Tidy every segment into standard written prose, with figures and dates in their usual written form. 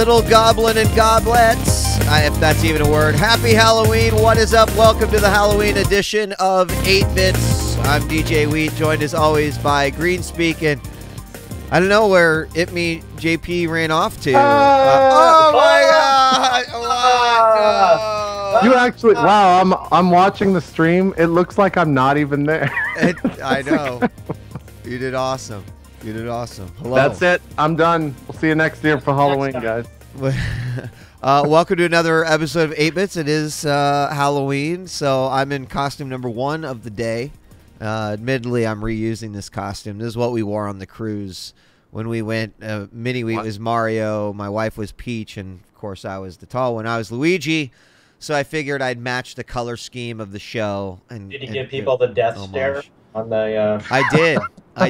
Little goblin and goblets, if that's even a word. Happy Halloween. What is up? Welcome to the Halloween edition of 8-Bits. I'm djWHEAT, joined as always by Greenspeak, and I don't know where itmeJP ran off to. Oh my God! You actually, wow, I'm watching the stream. It looks like I'm not even there. I know. You did awesome. You did awesome. Hello. That's it. I'm done. We'll see you next year for Halloween, guys. Welcome to another episode of 8-Bits. It is Halloween, so I'm in costume number 1 of the day. Admittedly, I'm reusing this costume. This is what we wore on the cruise when we went. Minnie was Mario, my wife was Peach, and of course I was the tall one. I was Luigi, so I figured I'd match the color scheme of the show. And did you give people the death stare on the? I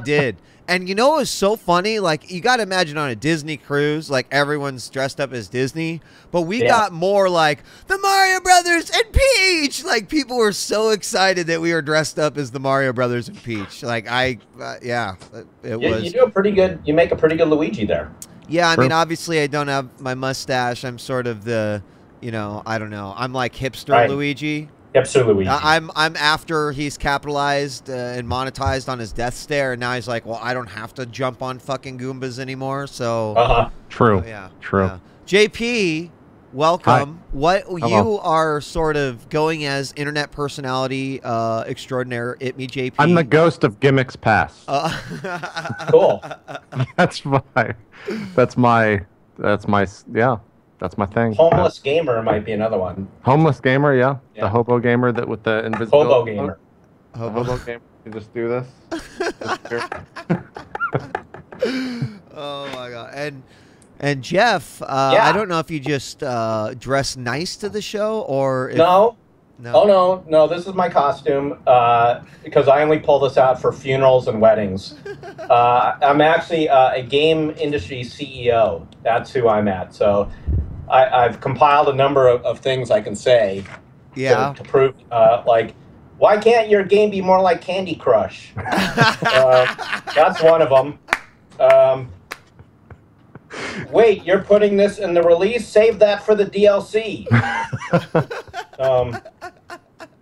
did. And you know what was so funny? Like, you got to imagine on a Disney cruise, like, everyone's dressed up as Disney. But we got more like, the Mario Brothers and Peach! Like, people were so excited that we were dressed up as the Mario Brothers and Peach. Like, it was... You do a pretty good... You make a pretty good Luigi there. Yeah, I mean, obviously, I don't have my mustache. I'm sort of the, I don't know. I'm like hipster Luigi. Absolutely. I'm after he's capitalized and monetized on his death stare, and now he's like, well, I don't have to jump on fucking Goombas anymore. So true. True. Yeah. JP, welcome. Hi. You are sort of going as internet personality extraordinaire, itmeJP. I'm the ghost of gimmicks past. Cool. That's my thing. Homeless gamer might be another one. Homeless gamer, yeah. The hobo gamer that with the invisible. Hobo gamer. Hobo gamer. You just do this. Oh my God. And Jeff, I don't know if you just dress nice to the show or if... No. Oh no. This is my costume because I only pull this out for funerals and weddings. I'm actually a game industry CEO. That's who I'm at. So I've compiled a number of things I can say to prove, like, why can't your game be more like Candy Crush? That's one of them. Wait, you're putting this in the release? Save that for the DLC.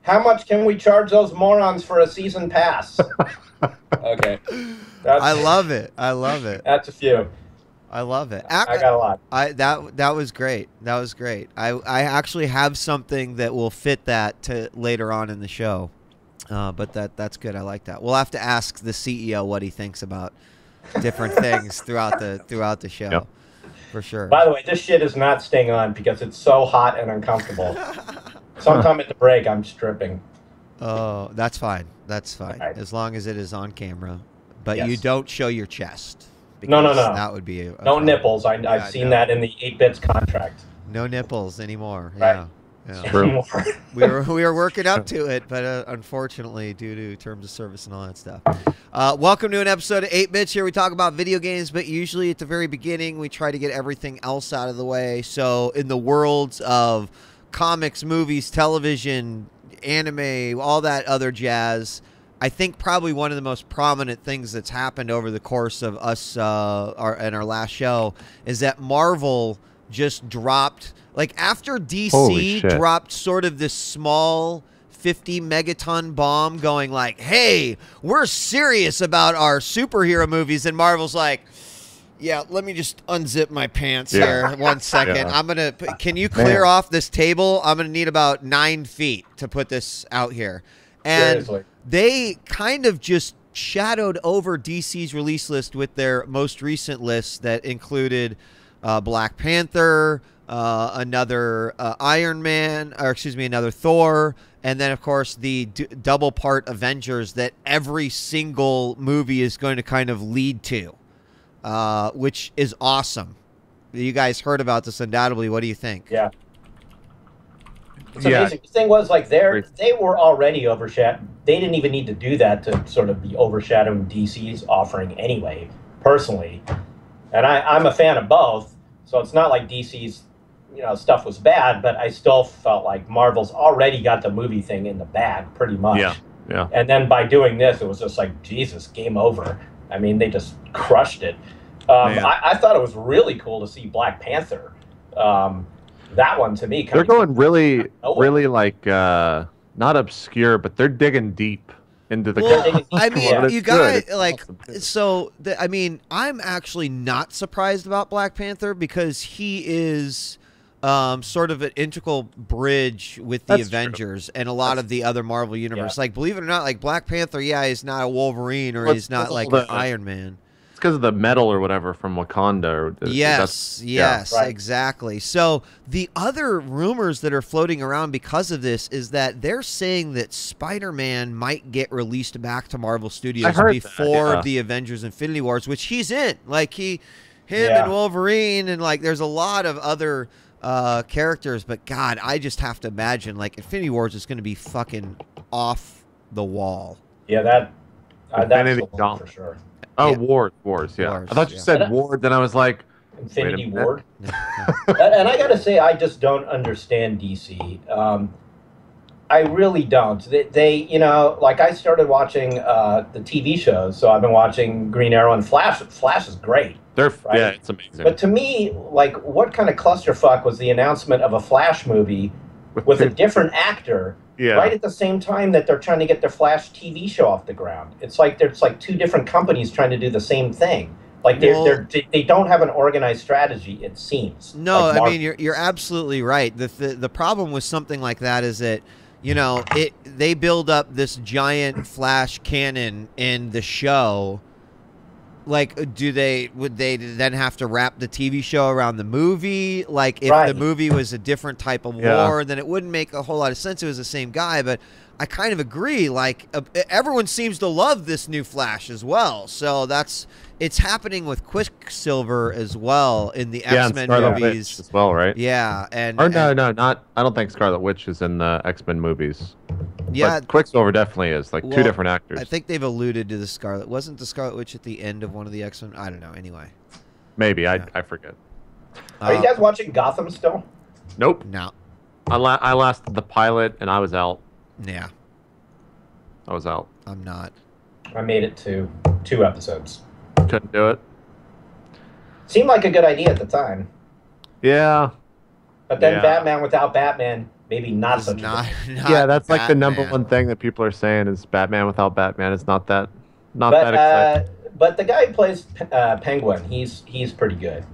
How much can we charge those morons for a season pass? Okay. I love it. That's a few. I love it. I got a lot. That was great. That was great. I actually have something that will fit that to later on in the show. But that's good. I like that. We'll have to ask the CEO what he thinks about different things throughout the show. Yep. For sure. By the way, this shit is not staying on because it's so hot and uncomfortable. Sometime at the break, I'm stripping. Oh, that's fine. That's fine. Right. As long as it is on camera. But you don't show your chest. No. That would be no nipples. I've seen that in the 8-Bits contract. No nipples anymore. Right. Yeah. True. we were working up to it, but unfortunately, due to terms of service and all that stuff. Welcome to an episode of 8-Bits. Here we talk about video games, but usually at the very beginning, we try to get everything else out of the way. So in the worlds of comics, movies, television, anime, all that other jazz, I think probably one of the most prominent things that's happened over the course of us in our last show is that Marvel just dropped, like, after DC dropped sort of this small 50 megaton bomb going like, hey, we're serious about our superhero movies, and Marvel's like, yeah, let me just unzip my pants here 1 second. Can you clear off this table? I'm going to need about 9 feet to put this out here. And they kind of just shadowed over DC's release list with their most recent list that included Black Panther, another Iron Man, or excuse me, another Thor, and then, of course, the double part Avengers that every single movie is going to kind of lead to. Which is awesome. You guys heard about this undoubtedly. What do you think? Yeah. It's amazing. The thing was, like, they were already overshadowed. They didn't even need to do that to sort of be overshadowing DC's offering anyway, personally. And I'm a fan of both, so it's not like DC's stuff was bad, but I still felt like Marvel's already got the movie thing in the bag pretty much. Yeah. And then by doing this, it was just like, Jesus, game over. I mean, they just crushed it. I thought it was really cool to see Black Panther. That one to me, They're going really, nowhere. really like not obscure, but they're digging deep into the. Well, I mean, Yeah. you It's guys good. It's like awesome. so. I mean, I'm actually not surprised about Black Panther because he is sort of an integral bridge with the That's true. Avengers and a lot of the other Marvel universe. Like, believe it or not, like Black Panther, yeah, he's not a Wolverine or Well, he's not it's like all an Iron Man. It's because of the metal or whatever from Wakanda. Yes, yes, right. exactly. So the other rumors that are floating around because of this is that they're saying that Spider-Man might get released back to Marvel Studios heard that, before yeah. the Avengers Infinity Wars, which he's in. Like him Yeah. and Wolverine, and like there's a lot of other characters. But God, I just have to imagine like Infinity Wars is going to be fucking off the wall. Yeah, that's Infinity the one Gauntlet. for sure. Oh, Yeah. Wars, yeah. Wars, I thought you yeah. said Ward, then I was like, Infinity Wait a minute. Ward. No, And I gotta say, I just don't understand DC. I really don't. They, you know, like I started watching the TV shows, so I've been watching Green Arrow and Flash. Flash is great. they're Right. yeah, it's amazing. But to me, like, what kind of clusterfuck was the announcement of a Flash movie with a different actor yeah, right at the same time that they're trying to get their Flash TV show off the ground? It's like there's like two different companies trying to do the same thing. Like they don't have an organized strategy. It seems. No, Like I mean you're absolutely right. The problem with something like that is that they build up this giant Flash cannon in the show. Like, would they then have to wrap the TV show around the movie? Like, if the movie was a different type of war, then it wouldn't make a whole lot of sense. It was the same guy, but I kind of agree. Like, everyone seems to love this new Flash as well. So it's happening with Quicksilver as well in the X-Men Scarlet movies Witch as well, right? Yeah, Or no, not. I don't think Scarlet Witch is in the X-Men movies. yeah. But Quicksilver definitely is. Like Well, two different actors. I think they've alluded to the Scarlet. Wasn't the Scarlet Witch at the end of one of the X-Men? I don't know. Anyway, Maybe Yeah. I forget. Are you guys watching Gotham still? Nope. No. I lasted the pilot and I was out. Yeah, I was out. I'm not. I made it to 2 episodes. Couldn't do it. Seemed like a good idea at the time, Yeah. but then Yeah. Batman without Batman, maybe not It's such a not, good. not Yeah, that's like the number Batman. one thing that people are saying is Batman without Batman. It's not that that But exciting. but the guy who plays Penguin, he's pretty good.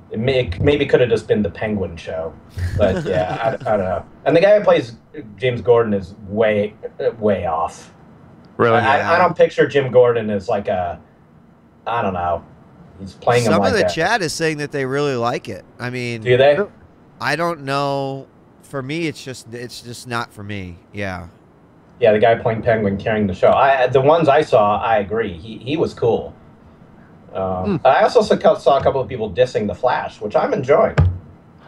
It maybe could have just been the Penguin show, but yeah, I don't know. And the guy who plays James Gordon is way off. Really? I don't picture Jim Gordon as like I don't know. He's playing him Some like of the that. chat is saying that they really like it. I mean, Do they? I don't know. For me, it's just not for me. Yeah. Yeah, the guy playing Penguin carrying the show. The ones I saw, I agree. He was cool. I also saw a couple of people dissing the Flash, which I'm enjoying.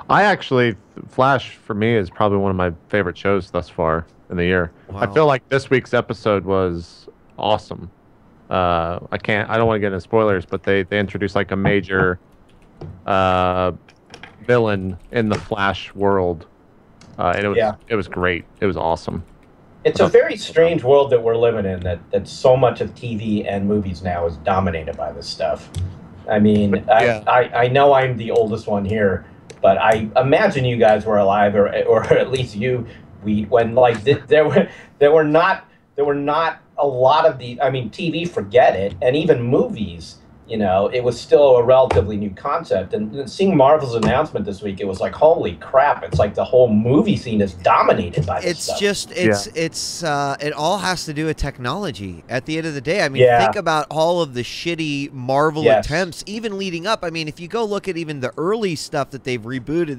I actually, Flash for me is probably one of my favorite shows thus far in the year. I Wow. feel like this week's episode was awesome. I don't want to get into spoilers, but they introduced like a major villain in the Flash world, and it was great. It was awesome. It's a very strange world that we're living in, that so much of TV and movies now is dominated by this stuff. I mean, I know I'm the oldest one here, but I imagine you guys were alive, or at least you, when like there were not a lot of the. I mean, TV, forget it, and even movies. You know, it was still a relatively new concept. And seeing Marvel's announcement this week, it was like, holy crap! It's like the whole movie scene is dominated by this stuff. It all has to do with technology. At the end of the day, I mean, think about all of the shitty Marvel attempts, even leading up. I mean, if you go look at even the early stuff that they've rebooted,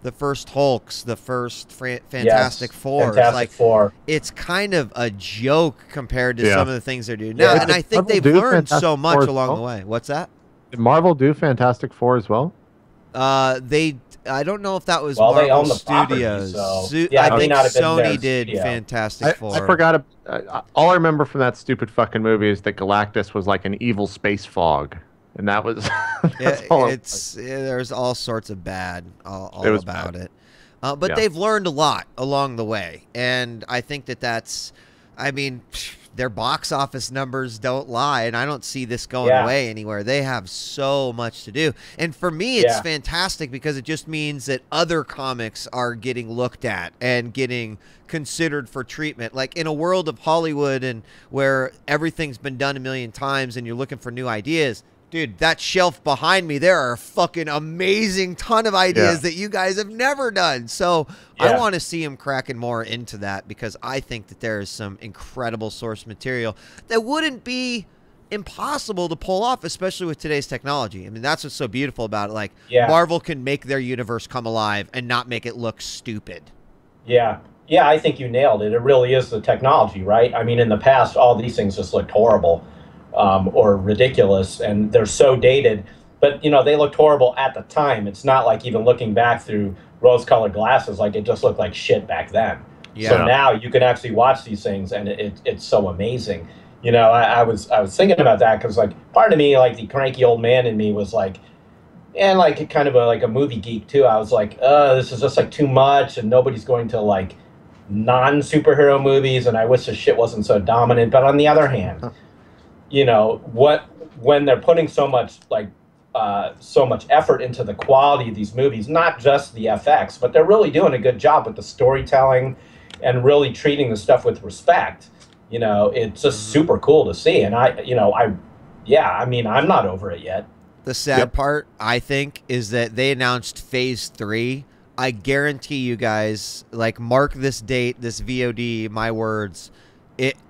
the first Hulks, the first Fantastic Four, it's kind of a joke compared to some of the things they're doing now. And I think they've learned so much along the way. What's that? Did Marvel do Fantastic Four as well? I don't know if that was they own Marvel the property, Studios. so- I think not have been Sony their did studio. Fantastic Four. I forgot. All I remember from that stupid fucking movie is that Galactus was like an evil space fog, and that was. That's all There's all sorts of bad all It was about bad. it. But they've learned a lot along the way, and I think that's. I mean, their box office numbers don't lie, and I don't see this going away anywhere. They have so much to do. And for me, it's fantastic because it just means that other comics are getting looked at and getting considered for treatment. Like in a world of Hollywood and where everything's been done a million times and you're looking for new ideas, dude, that shelf behind me, there are a fucking amazing ton of ideas that you guys have never done. So I want to see him cracking more into that because I think that there is some incredible source material that wouldn't be impossible to pull off, especially with today's technology. I mean, that's what's so beautiful about it. Like, Marvel can make their universe come alive and not make it look stupid. Yeah. Yeah, I think you nailed it. It really is the technology, right? I mean, in the past, all these things just looked horrible. Or ridiculous, and they're so dated. But, you know, they looked horrible at the time. It's not like even looking back through rose-colored glasses, like it just looked like shit back then. Yeah. So now you can actually watch these things, and it's so amazing. You know, I was thinking about that because, like, part of me, like the cranky old man in me was like, and like kind of like a movie geek too. I was like, this is just like too much, and nobody's going to like non-superhero movies, and I wish this shit wasn't so dominant. But on the other hand, you know, when they're putting so much effort into the quality of these movies, not just the FX, but they're really doing a good job with the storytelling and really treating the stuff with respect. You know, it's just super cool to see. And I mean, I'm not over it yet. The sad part, I think, is that they announced Phase 3. I guarantee you guys, like, mark this date, this VOD, my words.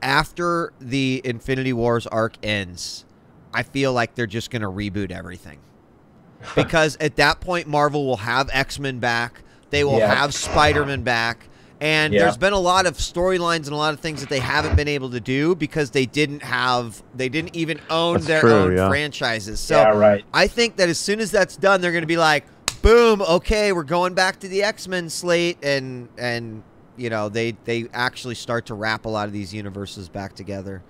After the Infinity Wars arc ends, I feel like they're just going to reboot everything. Because at that point, Marvel will have X-Men back. They will have Spider-Man back. And there's been a lot of storylines and a lot of things that they haven't been able to do because they didn't even own their own franchises. So I think that as soon as that's done, they're going to be like, boom, okay, we're going back to the X-Men slate, and you know, they actually start to wrap a lot of these universes back together.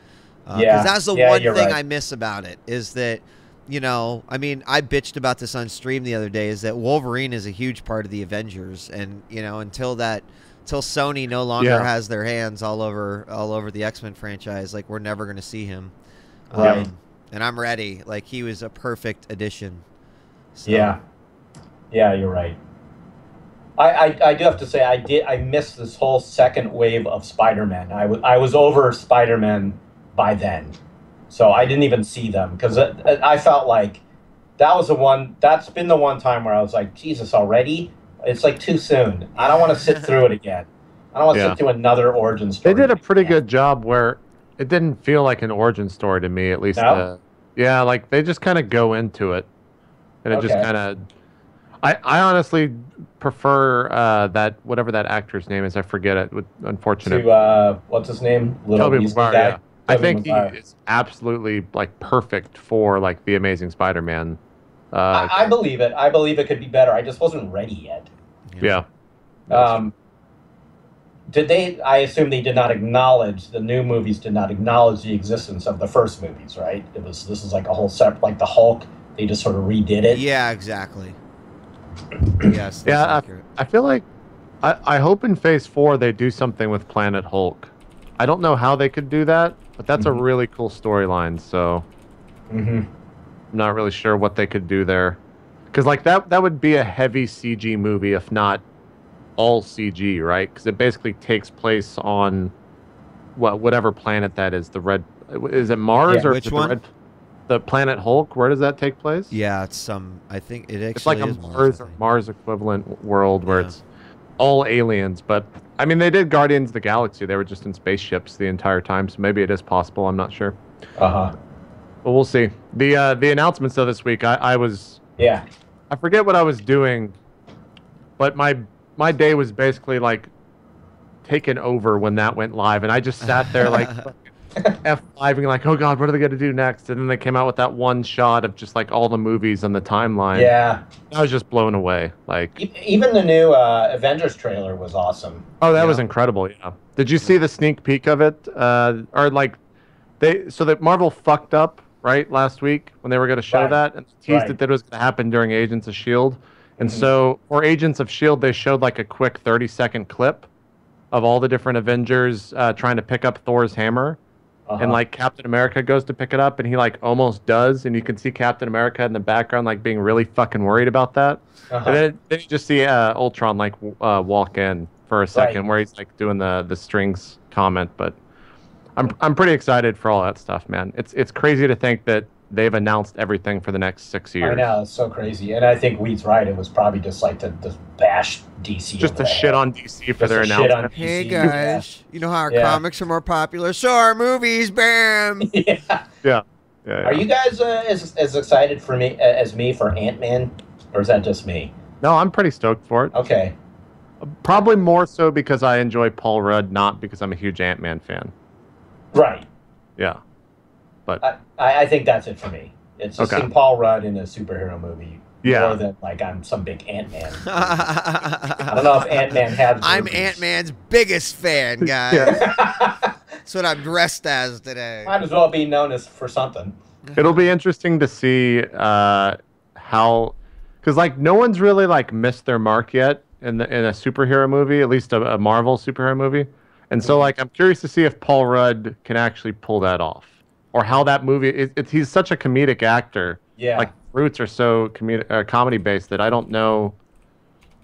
Because that's the one thing I miss about it is that, you know, I mean, I bitched about this on stream the other day, is that Wolverine is a huge part of the Avengers, and you know, until Sony no longer has their hands all over the X-Men franchise, like, we're never going to see him. And I'm ready. Like, he was a perfect addition. So. Yeah, you're right. I do have to say I missed this whole second wave of Spider-Man. I was over Spider-Man by then, so I didn't even see them because I felt like that's been the one time where I was like, Jesus, already? It's like too soon. I don't want to sit through it again. I don't want to sit through another origin story. They did a pretty good job where it didn't feel like an origin story to me, at least. No? Like they just kind of go into it, and it just kind of. I honestly prefer that whatever that actor's name is. I forget it. Unfortunate. To what's his name? Tobey Maguire. I think he is absolutely like perfect for like the Amazing Spider-Man. I believe it. I believe it could be better. I just wasn't ready yet. Yeah. Did they? I assume they did not acknowledge, the new movies did not acknowledge the existence of the first movies, right? This is like a whole separate, like the Hulk. They just sort of redid it. Yeah, exactly. Yes. Yeah, I feel like I hope in Phase 4 they do something with Planet Hulk. I don't know how they could do that, but that's a really cool storyline. So I'm not really sure what they could do there, because like that would be a heavy CG movie, if not all CG, right? Because it basically takes place on whatever planet that is. Is it Mars or which one? The planet Hulk? Where does that take place? Yeah, it's I think it actually it's like is Mars equivalent world where it's all aliens. But I mean, they did Guardians of the Galaxy. They were just in spaceships the entire time, so maybe it is possible. I'm not sure. But we'll see. The announcements of this week, I forget what I was doing, but my day was basically like taken over when that went live, and I just sat there like F5ing like, oh god, what are they going to do next? And then they came out with that one shot of just like all the movies on the timeline. Yeah, I was just blown away. Like, even the new Avengers trailer was awesome. Oh, that was incredible. Yeah. Did you see the sneak peek of it? Or like that Marvel fucked up right last week when they were going to show that and teased that was going to happen during Agents of S.H.I.E.L.D. And so for Agents of S.H.I.E.L.D., they showed like a quick 30-second clip of all the different Avengers trying to pick up Thor's hammer. and like Captain America goes to pick it up, and he like almost does, and you can see Captain America in the background like being really fucking worried about that. And then you just see Ultron like walk in for a second, where he's like doing the strings comment. But I'm pretty excited for all that stuff, man. It's crazy to think that they've announced everything for the next 6 years. I know, it's so crazy. And I think Wheat's right. It was probably just like to bash DC. Just to shit on DC for their announcement. Hey, guys. You know how our comics are more popular? So are movies. Bam! Yeah. Are you guys as excited for me as me for Ant-Man? Or is that just me? No, I'm pretty stoked for it. Okay. Probably more so because I enjoy Paul Rudd, not because I'm a huge Ant-Man fan. Right. Yeah. But I think that's it for me. It's just seeing Paul Rudd in a superhero movie more than like I'm some big Ant-Man. I don't know if Ant-Man has movies. I'm Ant-Man's biggst fan, guys. That's what I'm dressed as today. Might as well be known as for something. It'll be interesting to see how, because like no one's really like missed their mark yet in a superhero movie, at least a Marvel superhero movie, and so like I'm curious to see if Paul Rudd can actually pull that off. Or how that movie he's such a comedic actor. Yeah. Like roots are so comedy based that I don't know.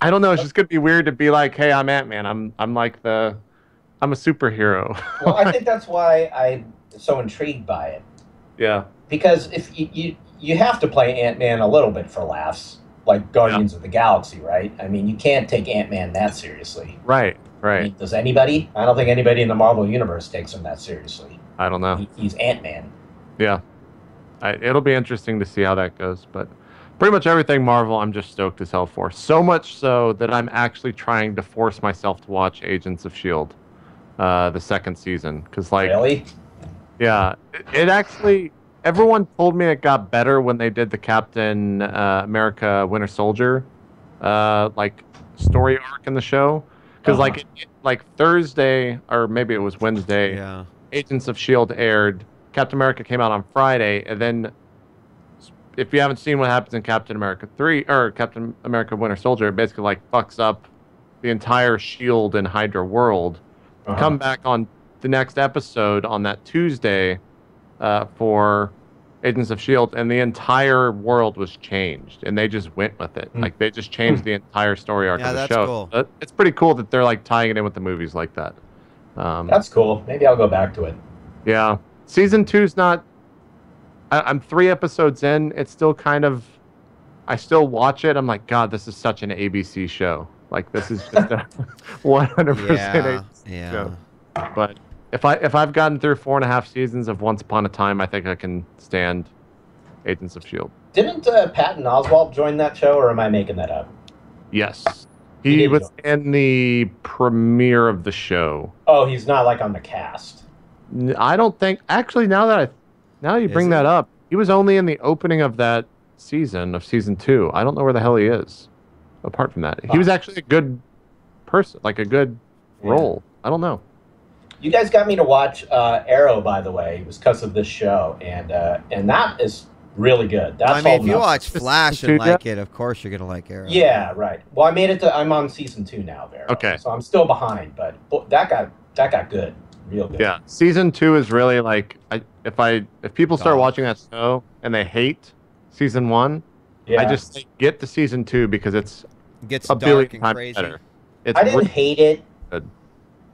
It's just gonna be weird to be like, hey, I'm Ant-Man. I'm a superhero. Well, I think that's why I'm so intrigued by it. Yeah. Because if you have to play Ant-Man a little bit for laughs, like Guardians of the Galaxy, right? I mean, you can't take Ant-Man that seriously. Right. I mean, does anybody? I don't think anybody in the Marvel universe takes him that seriously. I don't know. He's Ant-Man. Yeah. It'll be interesting to see how that goes. But pretty much everything Marvel, I'm just stoked as hell for. So much so that I'm actually trying to force myself to watch Agents of S.H.I.E.L.D., the second season. Because, like, really? Yeah. It actually, everyone told me it got better when they did the Captain America Winter Soldier, like, story arc in the show. Because, like Thursday, or maybe it was Wednesday, Agents of S.H.I.E.L.D. aired. Captain America came out on Friday, and then if you haven't seen what happens in Captain America 3 or Captain America Winter Soldier, it basically like fucks up the entire S.H.I.E.L.D. and Hydra world. Come back on the next episode on that Tuesday for Agents of S.H.I.E.L.D., and the entire world was changed, and they just went with it. Like they just changed the entire story arc of the show. Cool. It's pretty cool that they're like tying it in with the movies like that. That's cool. Maybe I'll go back to it. Yeah. Season 2's not... I'm 3 episodes in. It's still kind of... I still watch it. I'm like, God, this is such an ABC show. Like, this is just a 100% ABC show. But if I've gotten through 4.5 seasons of Once Upon a Time, I think I can stand Agents of S.H.I.E.L.D. Didn't Patton Oswalt join that show, or am I making that up? Yes. He was in the premiere of the show. Oh, he's not like on the cast. I don't think. Actually, now you bring that up, he was only in the opening of that season of season 2. I don't know where the hell he is. Apart from that, he was actually a good person, like a good role. I don't know. You guys got me to watch Arrow, by the way. It was because of this show, and that is really good. That's if you watch Flash and like it, of course you're gonna like Arrow. Yeah, right. Well, I made it to. I'm on season 2 now of Arrow. Okay. So I'm still behind, but that got good, real good. Yeah, season 2 is really like if people start watching that show and they hate season 1, I just say get to season 2 because it gets a billion times crazy. Better. I didn't hate it. Good.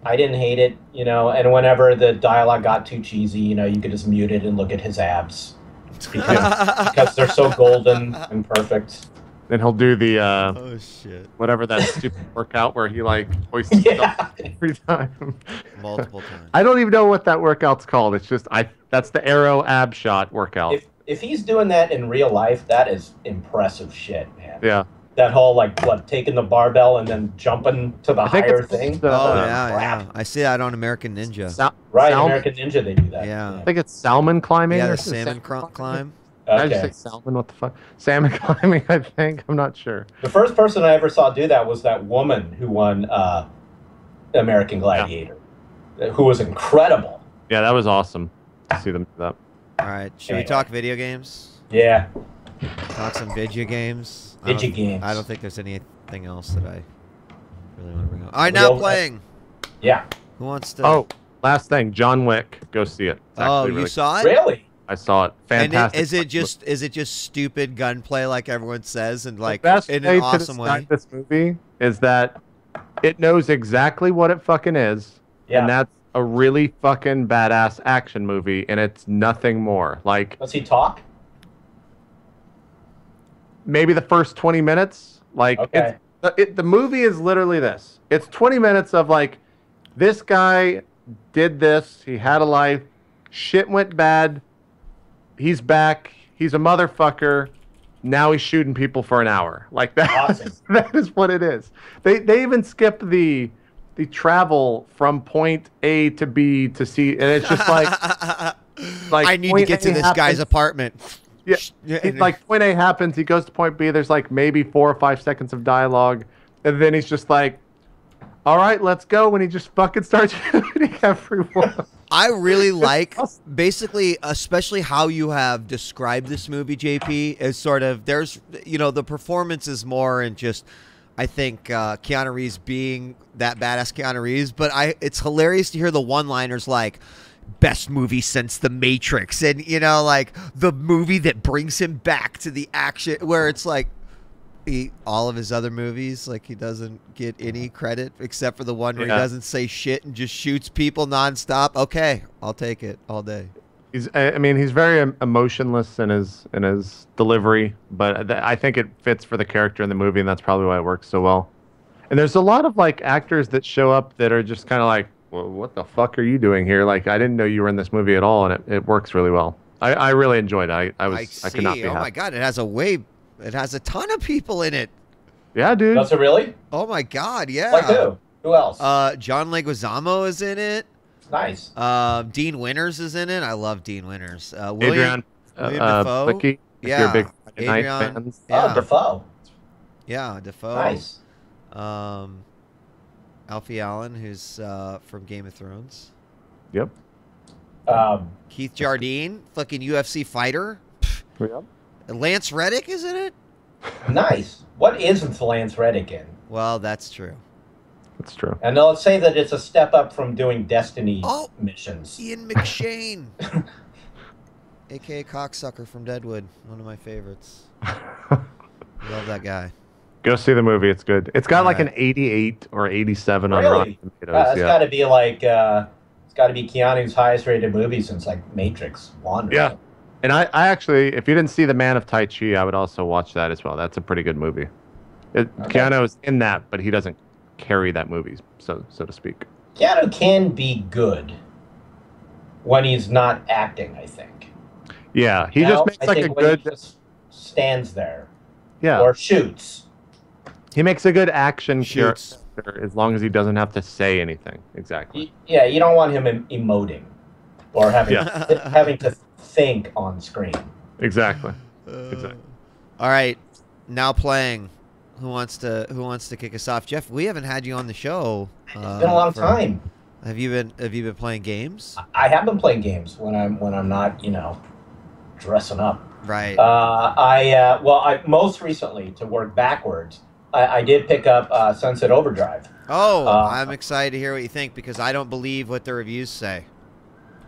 I didn't hate it, and whenever the dialogue got too cheesy, you could just mute it and look at his abs. Because they're so golden and perfect. Then he'll do the whatever that stupid workout where he like hoists himself every time. Multiple times. I don't even know what that workout's called. It's just that's the Arrow ab shot workout. If he's doing that in real life, that is impressive shit, man. Yeah. That whole taking the barbell and then jumping to the higher thing. Yeah. I see that on American Ninja. American Ninja, they do that. Yeah. I think it's salmon climbing. Yeah, the salmon climb. Okay. I just say salmon. What the fuck? Salmon climbing. I think. I'm not sure. The first person I ever saw do that was that woman who won American Gladiator, who was incredible. Yeah, that was awesome to see them do that. All right, should we talk video games? Yeah. Talk some video games. I don't think there's anything else that I really want to bring up. All right, now playing. Yeah. Who wants to? last thing, John Wick. Go see it. It's Oh, really you saw it? Really? I saw it. Fantastic. And is it just stupid gunplay like everyone says, and like the best in way an to awesome describe way? this movie is that it knows exactly what it fucking is, and that's a really fucking badass action movie, and it's nothing more. Like, does he talk? Maybe the first 20 minutes. Like, okay. The movie is literally this. It's 20 minutes of like, this guy did this. He had a life. Shit went bad. He's back. He's a motherfucker. Now he's shooting people for an hour. Like that. Awesome. That is what it is. They even skip the travel from point A to B to C, and it's just like I need to get to this guy's apartment. Yeah, like point A happens, he goes to point B. There's like maybe 4 or 5 seconds of dialogue, and then he's just like, "All right, let's go." When he just fucking starts shooting everyone. I really like, basically, especially how you have described this movie, JP, is sort of, there's, the performance is more in just, I think, Keanu Reeves being that badass Keanu Reeves, but it's hilarious to hear the one-liners like, best movie since The Matrix, and, like, the movie that brings him back to the action, where it's like, all of his other movies, like, he doesn't get any credit except for the one where he doesn't say shit and just shoots people nonstop. Okay, I'll take it all day. He's very emotionless in his delivery, but I think it fits for the character in the movie, and that's probably why it works so well. And there's a lot of like actors that show up that are just kind of like, well, what the fuck are you doing here? Like, I didn't know you were in this movie at all, and it works really well. I really enjoyed it. I could not be happy. Oh my god, it has a ton of people in it. Yeah, dude. Does it really? Oh my god, yeah. Like who? Who else? John Leguizamo is in it. Nice. Dean Winters is in it. I love Dean Winters. William Dafoe. Blicky, if you're a big Friday Night fans. Yeah. Oh, Dafoe. Yeah, Dafoe. Nice. Alfie Allen, who's from Game of Thrones. Yep. Keith Jardine, fucking UFC fighter. Yep. Lance Reddick is in it. Nice. What isn't Lance Reddick in? Well, that's true. That's true. And let's say that it's a step up from doing Destiny missions. Ian McShane, a.k.a. Cocksucker from Deadwood, one of my favorites. Love that guy. Go see the movie. It's good. It's got like an 88 or 87 on Rotten Tomatoes. That's got to be like it's got to be Keanu's highest rated movie since like Matrix 1. Yeah. And I actually, if you didn't see The Man of Tai Chi, I would also watch that as well. That's a pretty good movie. Keanu is in that, but he doesn't carry that movie, so to speak. Keanu can be good when he's not acting, I think. Yeah, he just makes like a good... He just stands there. Yeah. Or shoots. He makes a good action character as long as he doesn't have to say anything. Exactly. Yeah, you don't want him emoting or having to think on screen. Exactly. Exactly. All right, now playing. Who wants to kick us off? Jeff, we haven't had you on the show. It's been a long time. Have you been playing games? I have been playing games when I'm not, dressing up. Right. I most recently, to work backwards, I did pick up Sunset Overdrive. Oh, I'm excited to hear what you think, because I don't believe what the reviews say.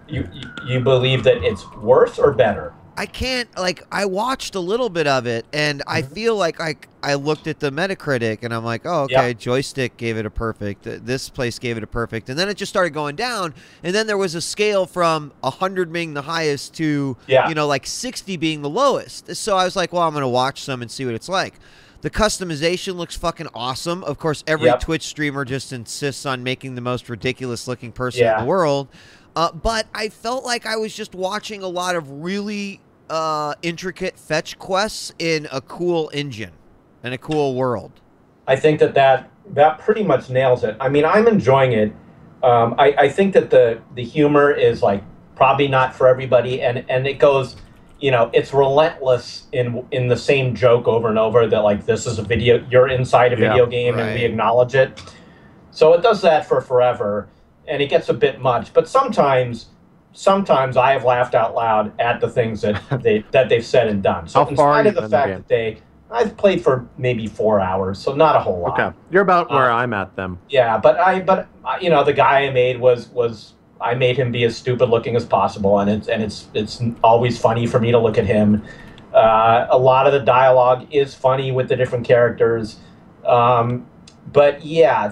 You believe that it's worse or better? I can't, I watched a little bit of it, and I feel like I looked at the Metacritic, and I'm like, oh, okay, Joystick gave it a perfect, this place gave it a perfect, and then it just started going down, and then there was a scale from 100 being the highest to, 60 being the lowest. So I was like, well, I'm going to watch some and see what it's like. The customization looks fucking awesome. Of course, every Twitch streamer just insists on making the most ridiculous-looking person in the world. But I felt like I was just watching a lot of really intricate fetch quests in a cool engine and a cool world. I think that pretty much nails it. I mean, I'm enjoying it. I think that the humor is like probably not for everybody, and it goes, it's relentless in the same joke over and over that like this is a video, you're inside a video game and we acknowledge it. So it does that for forever. And it gets a bit much, but sometimes I have laughed out loud at the things that they've said and done. So in spite of the fact that I've played for maybe 4 hours, so not a whole lot. Okay, you're about where I'm at then. Yeah, but the guy I made was I made him be as stupid looking as possible, and it's always funny for me to look at him. A lot of the dialogue is funny with the different characters, but yeah,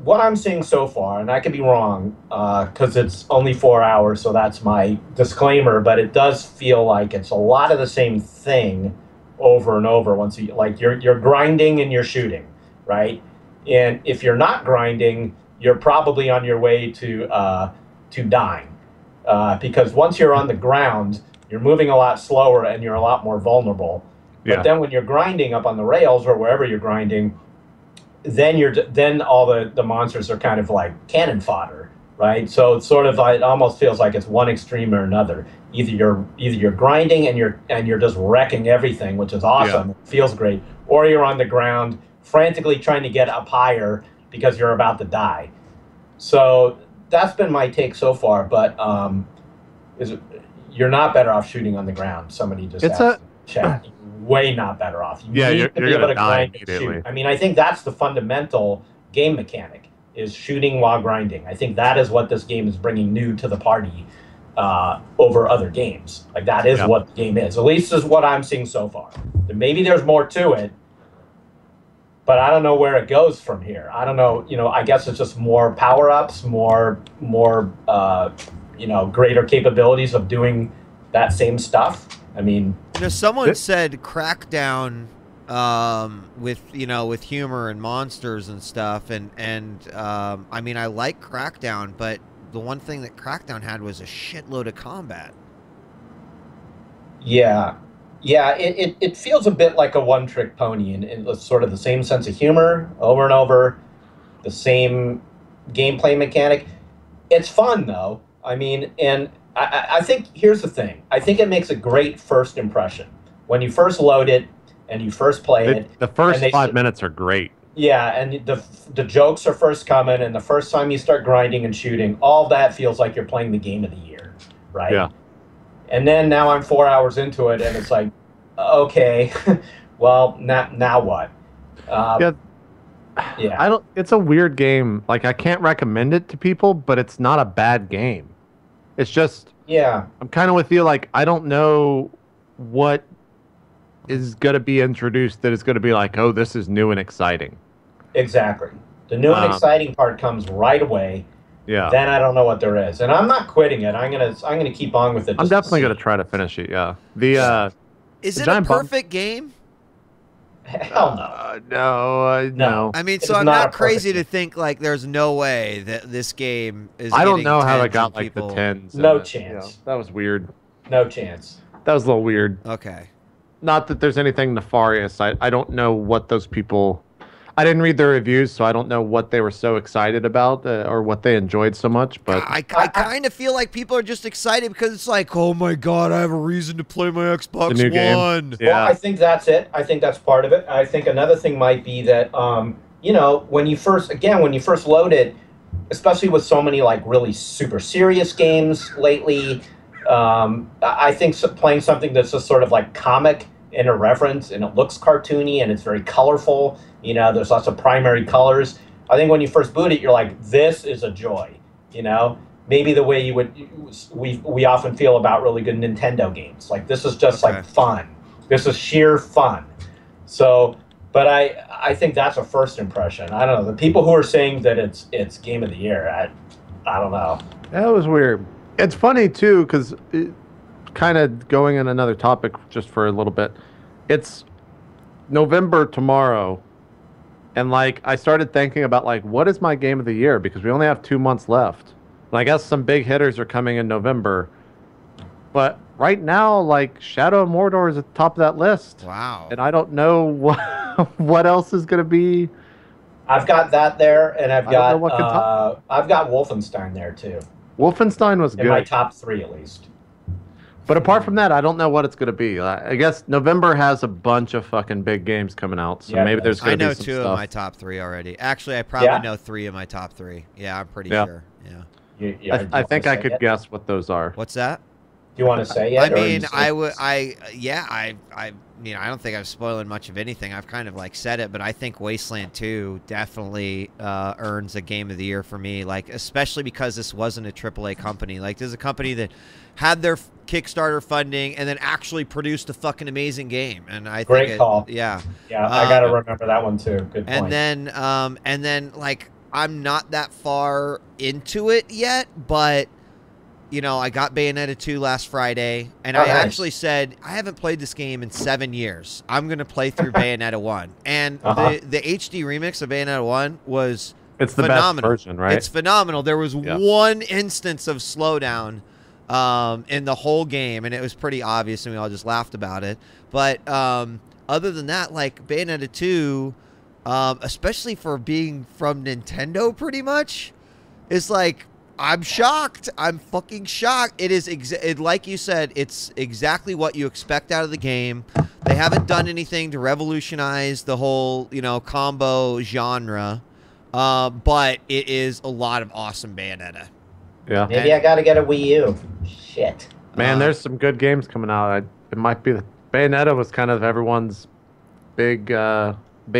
what I'm seeing so far, and I could be wrong because it's only 4 hours, so that's my disclaimer. But it does feel like it's a lot of the same thing over and over. Once you're grinding and you're shooting, right? And if you're not grinding, you're probably on your way to dying, because once you're on the ground, you're moving a lot slower and you're a lot more vulnerable. Yeah. But then when you're grinding up on the rails or wherever you're grinding, then all the monsters are kind of like cannon fodder, right? So it's sort of like, it almost feels like it's one extreme or another. Either you're grinding and you're just wrecking everything, which is awesome, Yeah. it feels great, or you're on the ground frantically trying to get up higher because you're about to die. So that's been my take so far. But you're not better off shooting on the ground. Somebody just asked in the chat. Way not better off. You need to be able to grind and shoot. I mean, I think that's the fundamental game mechanic, is shooting while grinding. I think that is what this game is bringing new to the party over other games. Like, that is what the game is. At least is what I'm seeing so far. Maybe there's more to it, but I don't know where it goes from here. I don't know. I guess it's just more power-ups, more greater capabilities of doing that same stuff. I mean, someone said Crackdown with humor and monsters and stuff, and I mean, I like Crackdown, but the one thing that Crackdown had was a shitload of combat. Yeah, it feels a bit like a one-trick pony, and it's sort of the same sense of humor over and over, the same gameplay mechanic. It's fun though. I mean, and I think here's the thing. I think it makes a great first impression. When you first load it and you first play it. The first 5 minutes are great. Yeah, and the jokes are first coming, and the first time you start grinding and shooting, all that feels like you're playing the game of the year, right? Yeah. And then now I'm 4 hours into it, and it's like, okay, well, now what? Yeah. It's a weird game. Like, I can't recommend it to people, but it's not a bad game. It's just, I'm kind of with you. Like, I don't know what is going to be introduced that is going to be like, oh, this is new and exciting. Exactly. The new and exciting part comes right away. Yeah. Then I don't know what there is, and I'm not quitting it. I'm gonna keep on with it. I'm definitely gonna try to finish it. Yeah. Is it a perfect game? Hell no. No. I mean, so I'm not crazy to think like there's no way that this game is. I don't know how it got like the 10s. No chance. That was weird. No chance. That was a little weird. Okay. Not that there's anything nefarious. I don't know what those people. I didn't read their reviews, so I don't know what they were so excited about or what they enjoyed so much. But I kind of feel like people are just excited because it's like, oh my god, I have a reason to play my Xbox One. Game. Yeah. Well, I think that's it. I think that's part of it. I think another thing might be that, when you first load it, especially with so many like really super serious games lately, I think playing something that's just sort of like comic and irreverent, and it looks cartoony and it's very colorful. There's lots of primary colors. I think when you first boot it, you're like, this is a joy. Maybe the way we often feel about really good Nintendo games. Like, this is just like fun. This is sheer fun. So, but I think that's a first impression. I don't know. The people who are saying that it's game of the year, I don't know. That was weird. It's funny too, because kind of going on another topic just for a little bit. It's November tomorrow. And, like, I started thinking about, like, what is my game of the year? Because we only have 2 months left. And I guess some big hitters are coming in November. But right now, like, Shadow of Mordor is at the top of that list. Wow. And I don't know what else is going to be. I've got that there, and I've got Wolfenstein there, too. Wolfenstein was good. In my top 3, at least. But apart from that, I don't know what it's going to be. I guess November has a bunch of fucking big games coming out, so maybe there's going to be some stuff. I know 2 of my top 3 already. Actually, I probably know 3 of my top 3. Yeah, I'm pretty sure. Yeah. I think I could guess what those are. What's that? Do you want to say I it? mean, I would, yeah, you know, I don't think I'm spoiling much of anything. I've kind of like said it, but I think Wasteland 2 definitely earns a Game of the Year for me. Like, especially because this wasn't a AAA company. Like, this is a company that had their Kickstarter funding and then actually produced a fucking amazing game. And I Great think call. Yeah, I gotta remember that one too. Good point. And then like I'm not that far into it yet, but. You know, I got Bayonetta 2 last Friday, and I actually said, I haven't played this game in 7 years. I'm going to play through Bayonetta 1. And the HD remix of Bayonetta 1 was phenomenal. Best version, right? It's phenomenal. There was one instance of slowdown in the whole game, and it was pretty obvious, and we all just laughed about it. But other than that, like, Bayonetta 2, especially for being from Nintendo pretty much, is like... I'm shocked. I'm fucking shocked. It is, like you said, it's exactly what you expect out of the game. They haven't done anything to revolutionize the whole, you know, combo genre, but it is a lot of awesome Bayonetta. Yeah. Maybe I got to get a Wii U. Shit. Man, there's some good games coming out. It might be Bayonetta was kind of everyone's big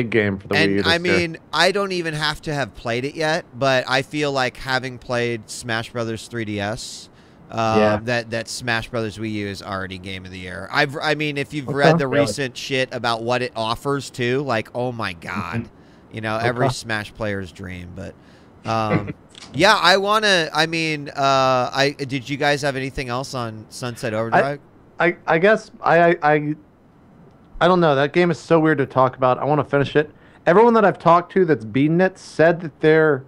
game for the Wii U. And I mean, I don't even have to have played it yet, but I feel like having played Smash Brothers 3DS, that Smash Brothers Wii U is already Game of the Year. I mean, if you've read the recent shit about what it offers too, like, oh my god, you know, every Smash player's dream. But yeah, I want to. I mean, did you guys have anything else on Sunset Overdrive? I guess I don't know. That game is so weird to talk about. I want to finish it. Everyone that I've talked to that's beaten it said that they're...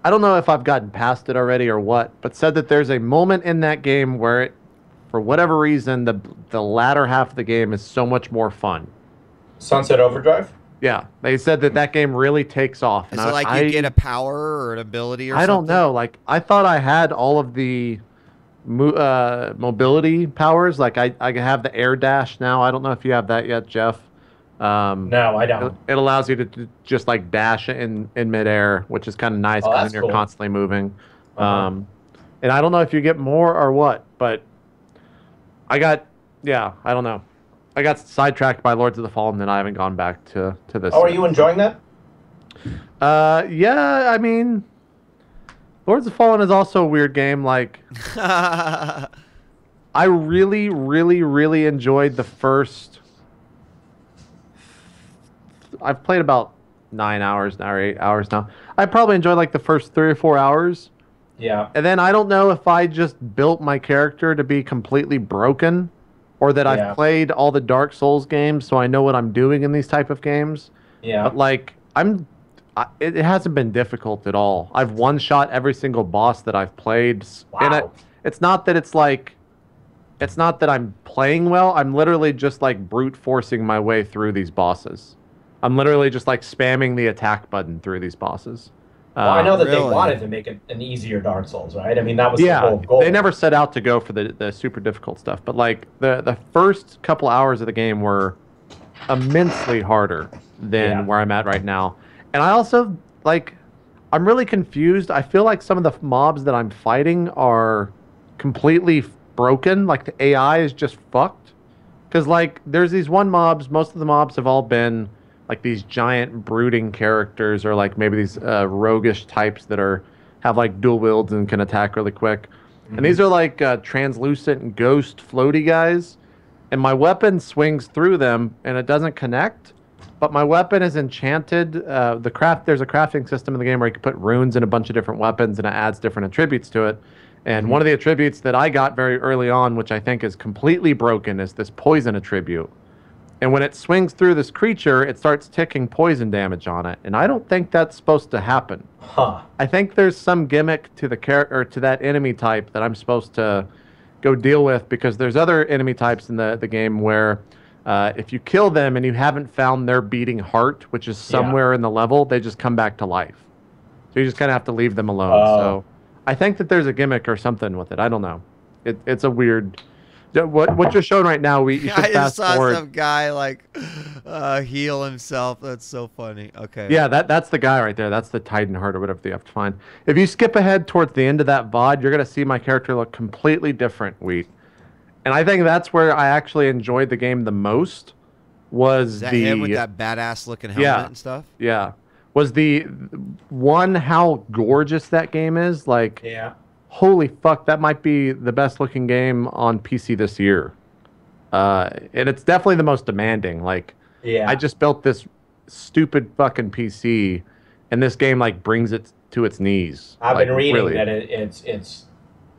I don't know if I've gotten past it already or what, but said that there's a moment in that game where it, for whatever reason, the latter half of the game is so much more fun. Sunset Overdrive? Yeah. They said that game really takes off. Is it like you get a power or an ability or something? I don't know. Like, I thought I had all of the... mobility powers. Like I have the air dash now. I don't know if you have that yet, Jeff. No, I don't. It allows you to just like dash in midair, which is kind of nice because you're constantly moving. And I don't know if you get more or what, but I don't know. I got sidetracked by Lords of the Fallen, and then I haven't gone back to this. Oh, are you enjoying that? Yeah, I mean, Lords of the Fallen is also a weird game. Like, I really, really, really enjoyed the first... I've played about 9 hours now, or 8 hours now. I probably enjoyed like the first 3 or 4 hours. Yeah. And then I don't know if I just built my character to be completely broken, or that I've played all the Dark Souls games, so I know what I'm doing in these type of games. Yeah. But like, it hasn't been difficult at all. I've one-shot every single boss that I've played. Wow. And it's not that it's not that I'm playing well. I'm literally just like brute forcing my way through these bosses. I'm literally just like spamming the attack button through these bosses. Well, I know that they wanted to make it an easier Dark Souls, right? I mean, that was the whole goal. They never set out to go for the super difficult stuff. But like the first couple hours of the game were immensely harder than where I'm at right now. And I also, like, I'm really confused. I feel like some of the mobs that I'm fighting are completely broken. Like, the AI is just fucked. Because, like, there's these most of the mobs have all been, like, these giant brooding characters, or, like, maybe these roguish types that have, like, dual wields and can attack really quick. Mm-hmm. And these are, like, translucent ghost floaty guys. And my weapon swings through them, and it doesn't connect. But my weapon is enchanted. There's a crafting system in the game where you can put runes in a bunch of different weapons, and it adds different attributes to it. And one of the attributes that I got very early on, which I think is completely broken, is this poison attribute. And when it swings through this creature, it starts ticking poison damage on it. And I don't think that's supposed to happen. Huh. I think there's some gimmick to to that enemy type that I'm supposed to go deal with, because there's other enemy types in the game where if you kill them and you haven't found their beating heart, which is somewhere in the level, they just come back to life. So you just kind of have to leave them alone. So I think that there's a gimmick or something with it. I don't know. It's a weird... What you're showing right now, you should fast forward. I saw some guy like heal himself. That's so funny. Okay. Yeah, that's the guy right there. That's the Titan Heart or whatever you have to find. If you skip ahead towards the end of that VOD, you're going to see my character look completely different, Wheat. And I think that's where I actually enjoyed the game the most. Was Is that the him with that badass looking helmet and stuff? Yeah. Was the one how gorgeous that game is? Like, Yeah. holy fuck, that might be the best looking game on PC this year. And it's definitely the most demanding. Like, Yeah. I just built this stupid fucking PC, and this game like brings it to its knees. I've Like, been reading really. that it's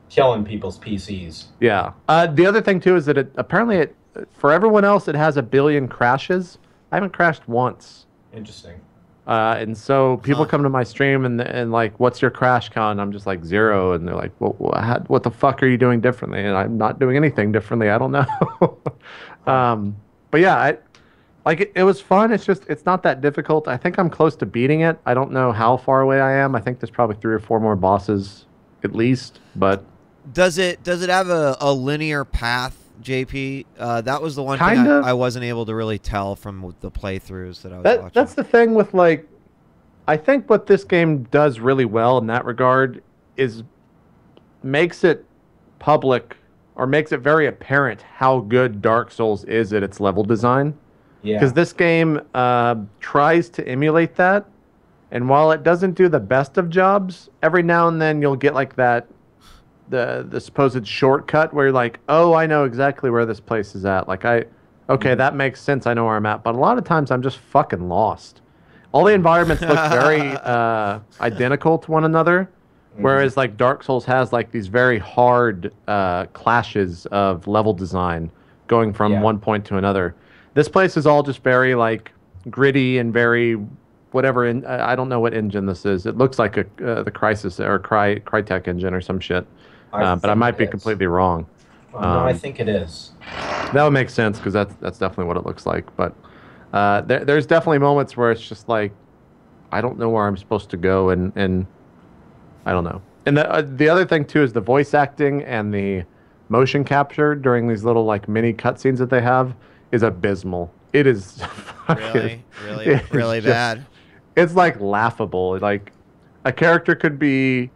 killing people's PCs. Yeah. The other thing too is that it for everyone else it has 1 billion crashes. I haven't crashed once. Interesting. And so people come to my stream and like, what's your crash count? And I'm just like 0, and they're like, well, what the fuck are you doing differently? And I'm not doing anything differently. I don't know. But yeah, it was fun. It's not that difficult. I think I'm close to beating it. I don't know how far away I am. I think there's probably 3 or 4 more bosses at least. But does it have a linear path, JP? That was the one kind thing of. I wasn't able to really tell from the playthroughs that I was watching. That's the thing with like, I think what this game does really well in that regard is makes it public or makes it very apparent how good Dark Souls is at its level design. Yeah. Because this game tries to emulate that, and while it doesn't do the best of jobs, every now and then you'll get like that the supposed shortcut where you're like, oh, I know exactly where this place is at. Like okay, that makes sense. I know where I'm at. But a lot of times I'm just fucking lost. All the environments look very identical to one another, whereas like Dark Souls has like these very hard clashes of level design going from one point to another. This place is all just very like gritty and very whatever. I don't know what engine this is. It looks like the Crysis or Crytek engine or some shit. But I might be completely wrong. No, I think it is. That would make sense because that's definitely what it looks like. But there's definitely moments where it's just like, I don't know where I'm supposed to go, and I don't know. And the other thing too is the voice acting and the motion capture during these little like mini cutscenes that they have is abysmal. It is really bad. It's like laughable. Like a character could be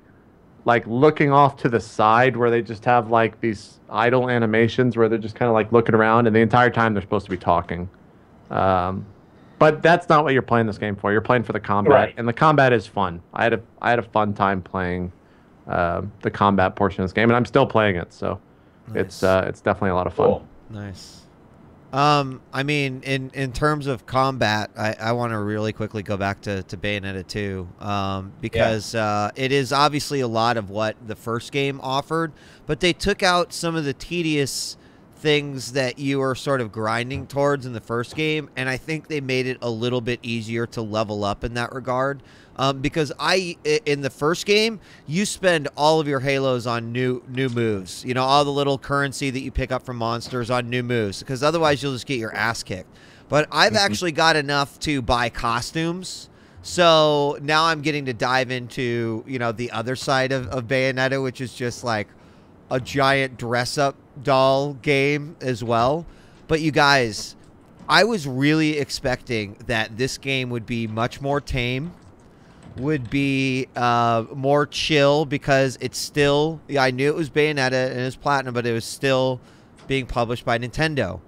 like looking off to the side where they just have like these idle animations where they're just kind of like looking around, and the entire time they're supposed to be talking. But that's not what you're playing this game for. You're playing for the combat, and the combat is fun. I had a fun time playing the combat portion of this game, and I'm still playing it. So nice. It's definitely a lot of fun. Cool. Nice. I mean, in terms of combat, I want to really quickly go back to Bayonetta 2, because it is obviously a lot of what the first game offered, but they took out some of the tedious things that you were sort of grinding towards in the first game, and I think they made it a little bit easier to level up in that regard. Because in the first game, you spend all of your halos on new moves. You know, all the little currency that you pick up from monsters on new moves, because otherwise you'll just get your ass kicked. But I've actually got enough to buy costumes, so now I'm getting to dive into, you know, the other side of Bayonetta, which is just like a giant dress-up doll game as well. But you guys, I was really expecting that this game would be much more tame, would be more chill, because it's still, I knew it was Bayonetta and it was Platinum, but it was still being published by Nintendo.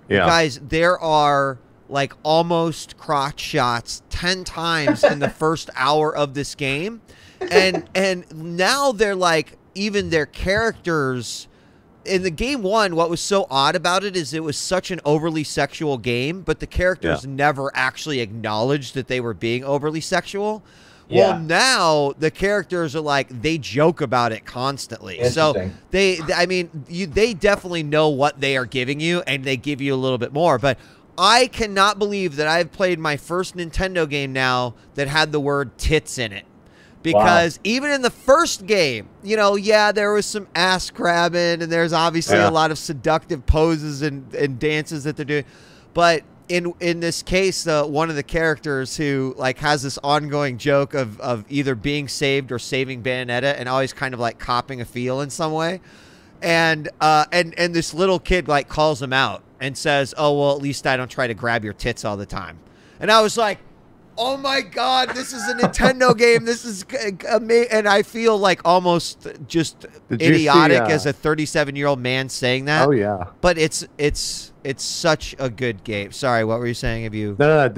Yeah. Guys, there are like almost crotch shots 10 times in the first hour of this game. And now they're like, even their characters in the game one, what was so odd about it is it was such an overly sexual game, but the characters never actually acknowledged that they were being overly sexual. Well, now the characters are like, they joke about it constantly. So they definitely know what they are giving you, and they give you a little bit more. But I cannot believe that I've played my first Nintendo game now that had the word tits in it. Because even in the first game, you know, there was some ass grabbing, and there's obviously a lot of seductive poses and dances that they're doing. But in this case, one of the characters who like has this ongoing joke of either being saved or saving Bayonetta, and always kind of like copping a feel in some way, and this little kid like calls him out and says, "Oh well, at least I don't try to grab your tits all the time." And I was like, Oh my God, this is a Nintendo game. This is amazing. And I feel like almost just idiotic as a 37-year-old man saying that. Oh, yeah. But it's such a good game. Sorry, what were you saying? Have you... No.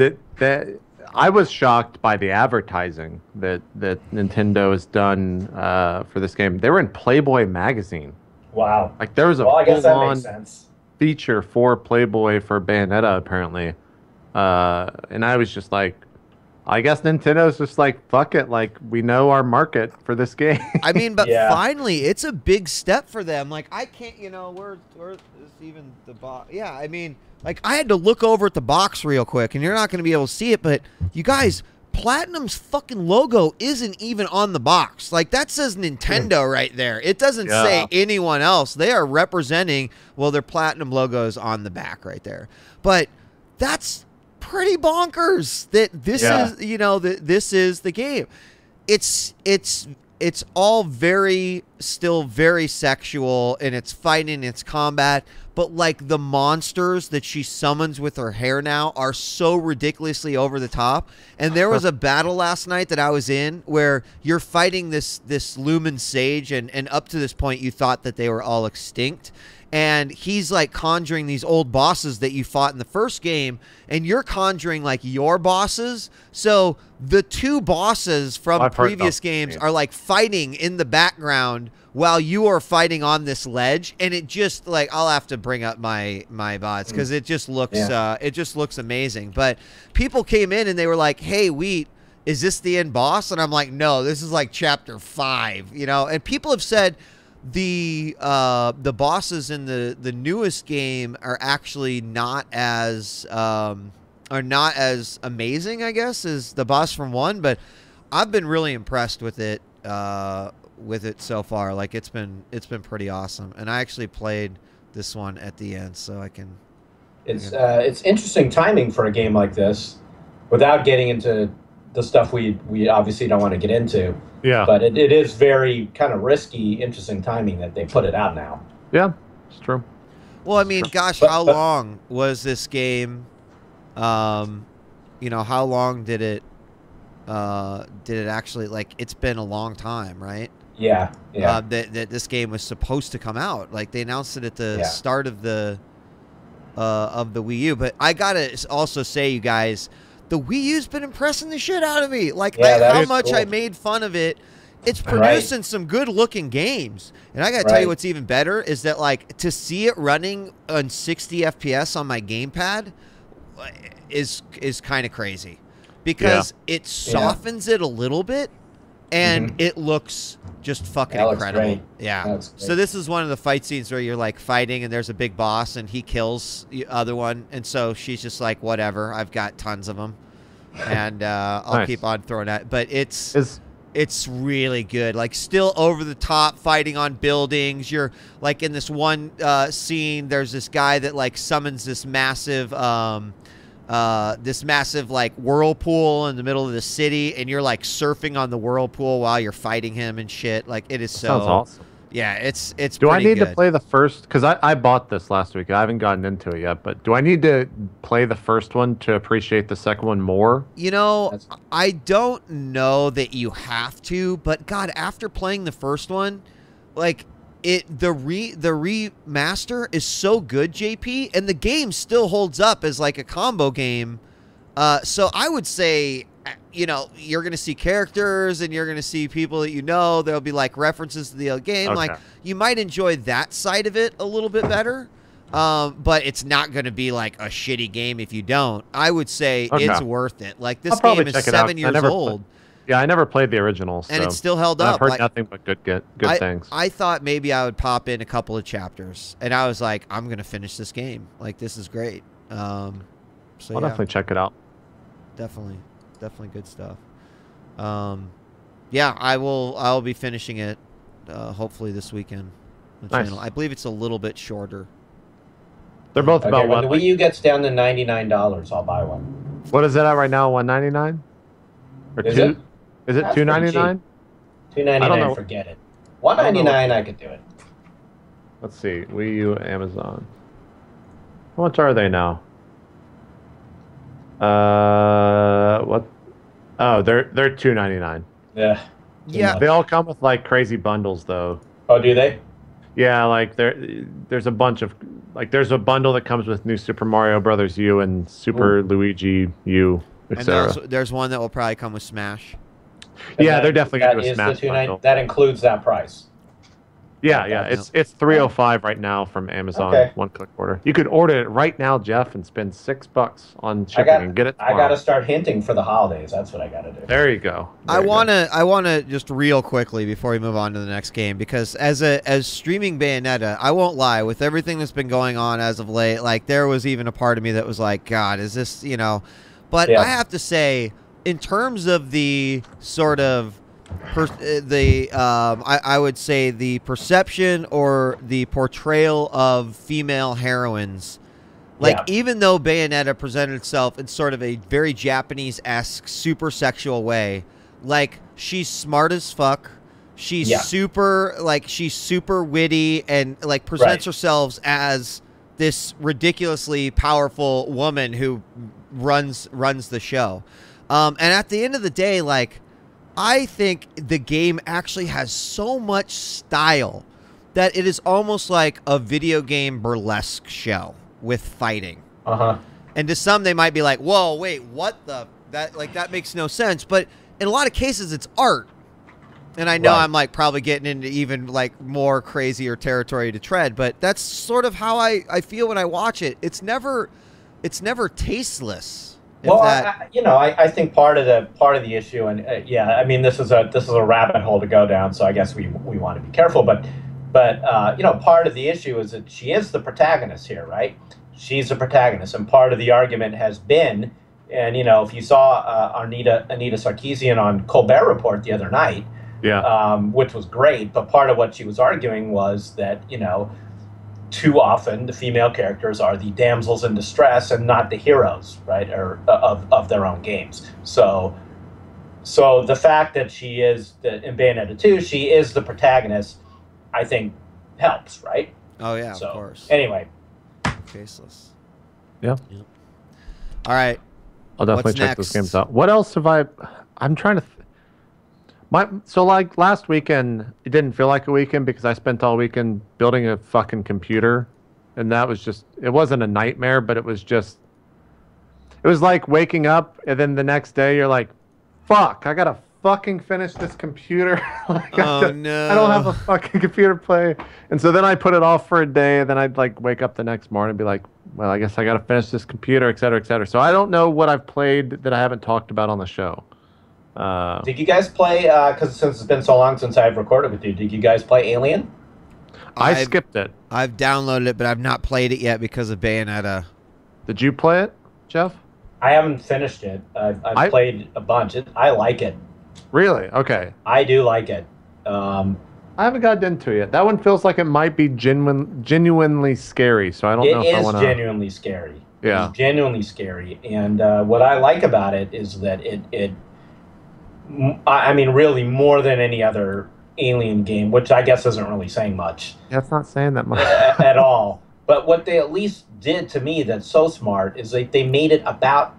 I was shocked by the advertising that Nintendo has done for this game. They were in Playboy magazine. Wow. Like there was a I guess that full-on makes sense. feature for Playboy for Bayonetta, apparently. And I was just like, I guess Nintendo's just like, fuck it, like we know our market for this game. I mean, but finally, it's a big step for them. Like I can't, where is even the box? Yeah, I mean, like I had to look over at the box real quick, and you're not going to be able to see it, but you guys, Platinum's fucking logo isn't even on the box. Like that says Nintendo right there. It doesn't say anyone else. They are representing, well, their Platinum logo is on the back right there. But that's pretty bonkers that this is, this is the game. It's all still very sexual, and it's fighting, it's combat, but like the monsters that she summons with her hair now are so ridiculously over the top. And there was a battle last night that I was in where you're fighting this Lumen Sage, and up to this point you thought that they were all extinct. And he's like conjuring these old bosses that you fought in the first game, and you're conjuring like your bosses. So the two bosses from previous games are like fighting in the background while you are fighting on this ledge. And it just like, I'll have to bring up my bots because it just looks amazing. But people came in and they were like, hey, Wheat, is this the end boss? And I'm like, no, this is like chapter 5, and people have said the bosses in the newest game are actually not as amazing, I guess, as the boss from 1, but I've been really impressed with it so far. Like it's been pretty awesome, and I actually played this one at the end, so I can. It's interesting timing for a game like this, without getting into the stuff we obviously don't want to get into. Yeah. But it is very kind of risky, interesting timing that they put it out now. Yeah, it's true. Well, I mean, gosh, how long was this game? How long did it actually, like, it's been a long time, right? Yeah, yeah. That this game was supposed to come out. Like, they announced it at the start of the Wii U. But I gotta also say, you guys, the Wii U's been impressing the shit out of me. Like, how much I made fun of it. It's producing some good-looking games. And I got to tell you what's even better is that, like, to see it running on 60 FPS on my gamepad is kind of crazy. Because it softens it a little bit, and it looks just fucking incredible. Yeah. So this is one of the fight scenes where you're, like, fighting, and there's a big boss, and he kills the other one. And so she's just like, whatever, I've got tons of them. And I'll keep on throwing at. But it's really good. Like, still over the top, fighting on buildings. You're like in this one scene, there's this guy that like summons this massive like whirlpool in the middle of the city, and you're like surfing on the whirlpool while you're fighting him and shit. Like, it is so sounds awesome. Yeah, it's Do I need good. to play the first? Because I bought this last week. I haven't gotten into it yet. But do I need to play the first one to appreciate the second one more? I don't know that you have to. But God, after playing the first one, like the remaster is so good, JP, and the game still holds up as like a combo game. So I would say, you're going to see characters, and you're going to see people that there'll be like references to the other game. Okay. Like, you might enjoy that side of it a little bit better. But it's not going to be like a shitty game if you don't. I would say it's worth it. Like, this game is 7 years old. Yeah, I never played the original. And it's still held up. I've heard nothing but good things. I thought maybe I would pop in a couple of chapters, and I was like, I'm going to finish this game. Like, this is great. I'll definitely check it out. Definitely good stuff. Yeah, I'll be finishing it hopefully this weekend on the channel. I believe it's a little bit shorter. They're both about when the Wii U gets down to $99, I'll buy one. What is it at right now? $199? Or is it? Is it $299? $299, forget it. $199, I could do it. Let's see. Wii U, Amazon. How much are they now? What? Oh, they're $2.99. Yeah. Yeah. They all come with like crazy bundles though. Oh, do they? Yeah, like there's a bunch of like there's a bundle that comes with New Super Mario Brothers U and Super Luigi U, etc. And there's one that will probably come with Smash. Yeah, they're definitely gonna do a Smash bundle. That includes that price. Yeah, it's $305 right now from Amazon. Okay. One-click order. You could order it right now, Jeff, and spend $6 on shipping and get it tomorrow. I got to start hinting for the holidays. That's what I got to do. There you go. I wanna just real quickly before we move on to the next game, because as streaming Bayonetta, I won't lie, with everything that's been going on as of late, like there was even a part of me that was like, God, is this, you know? But I have to say, in terms of the sort of I would say the perception or the portrayal of female heroines, like even though Bayonetta presented itself in sort of a very Japanese-esque, super sexual way, like she's smart as fuck, she's super witty and like presents herself as this ridiculously powerful woman who runs the show, and at the end of the day, like, I think the game actually has so much style that it is almost like a video game burlesque show with fighting. And to some, they might be like, whoa, wait, what the? That makes no sense. But in a lot of cases, it's art. And I know I'm like probably getting into even like more crazier territory to tread, but that's sort of how I feel when I watch it. It's never tasteless. Well, I think part of the issue, and I mean, this is a rabbit hole to go down, so I guess we want to be careful. But part of the issue is that she is the protagonist here, right? She's the protagonist, and part of the argument has been, and if you saw Anita Sarkeesian on Colbert Report the other night, which was great, but part of what she was arguing was that too often the female characters are the damsels in distress and not the heroes, right, or of their own games. So the fact that she is in Bayonetta 2, she is the protagonist, I think helps, right? Oh yeah, of course. Anyway, faceless. Yeah. All right. I'll definitely check those games out. What else have I'm trying to. So like last weekend, it didn't feel like a weekend because I spent all weekend building a fucking computer, and that was just, it wasn't a nightmare, but it was like waking up and then the next day you're like, fuck, I gotta fucking finish this computer. No. I don't have a fucking computer to play. And so then I put it off for a day, and then I'd like wake up the next morning and be like, well, I guess I gotta finish this computer, et cetera, et cetera. So I don't know what I've played that I haven't talked about on the show. Did you guys play, because since it's been so long since I've recorded with you, did you guys play Alien? I skipped it. I've downloaded it, but I've not played it yet because of Bayonetta. Did you play it, Jeff? I haven't finished it. I've played a bunch. I like it. Really? Okay. I do like it. I haven't gotten into it yet. That one feels like it might be genuinely scary, so I don't know if I want to... It is genuinely scary. Yeah. It's genuinely scary. And what I like about it is that I mean, really, more than any other Alien game, which I guess isn't really saying much. That's not saying that much. At all. But what they at least did to me that's so smart is they made it about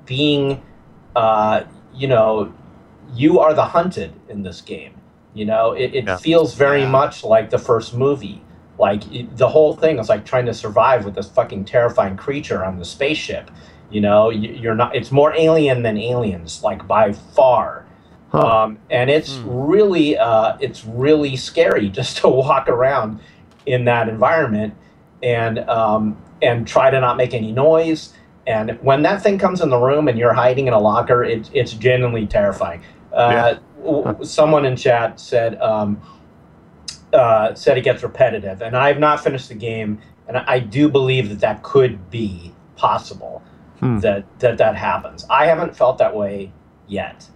being, you are the hunted in this game. It feels very much like the first movie. Like, the whole thing is like trying to survive with this fucking terrifying creature on the spaceship. You're not, it's more alien than aliens, like by far. And it's really scary just to walk around in that environment and try to not make any noise. And when that thing comes in the room and you're hiding in a locker, it's genuinely terrifying. Someone in chat said it gets repetitive, and I have not finished the game, and I do believe that could be possible that happens. I haven't felt that way yet.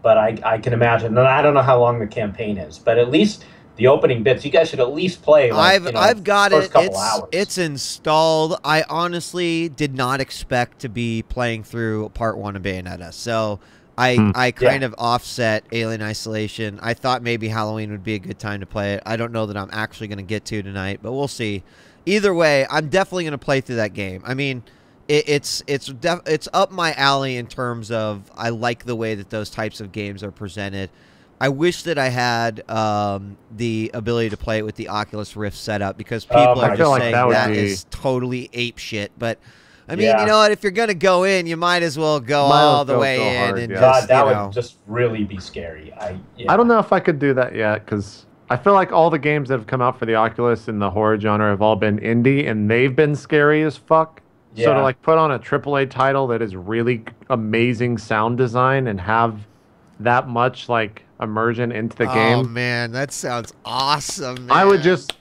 But I can imagine, and I don't know how long the campaign is, but at least the opening bits, you guys should at least play. Like, I've got first it. Couple hours. It's installed. I honestly did not expect to be playing through Part 1 of Bayonetta, so I kind of offset Alien Isolation. I thought maybe Halloween would be a good time to play it. I don't know that I'm actually going to get to tonight, but we'll see. Either way, I'm definitely going to play through that game. I mean, it's up my alley in terms of I like the way that those types of games are presented. I wish that I had the ability to play it with the Oculus Rift setup, because people are just saying that is totally ape shit. But I mean, you know what? If you're gonna go in, you might as well go all the way in. And just, that would just really be scary. I don't know if I could do that yet, because I feel like all the games that have come out for the Oculus in the horror genre have all been indie, and they've been scary as fuck. Yeah. So to like put on a AAA title that is really amazing sound design and have that much like immersion into the game. Oh man, that sounds awesome, man. I would just,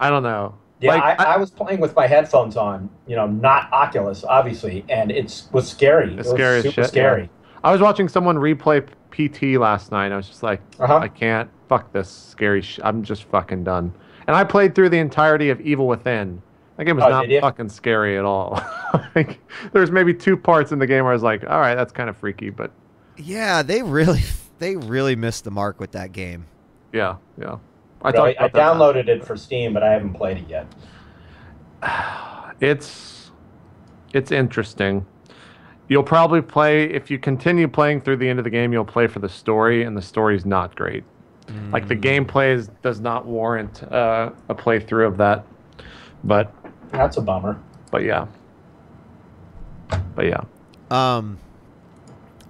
I don't know. Yeah, like, I was playing with my headphones on, you know, not Oculus, obviously, and it was scary. It's scary as shit. Scary. Yeah. I was watching someone replay PT last night, and I was just like, I can't. Fuck this scary shit. I'm just fucking done. And I played through the entirety of Evil Within. That game was not fucking scary at all. Like, there's maybe 2 parts in the game where I was like, all right, that's kind of freaky, but yeah, they really missed the mark with that game. Yeah, yeah. I downloaded it for Steam, but I haven't played it yet. It's interesting. You'll probably play, if you continue playing through the end of the game, you'll play for the story, and the story's not great. Like, the gameplay does not warrant a playthrough of that. But that's a bummer. But yeah.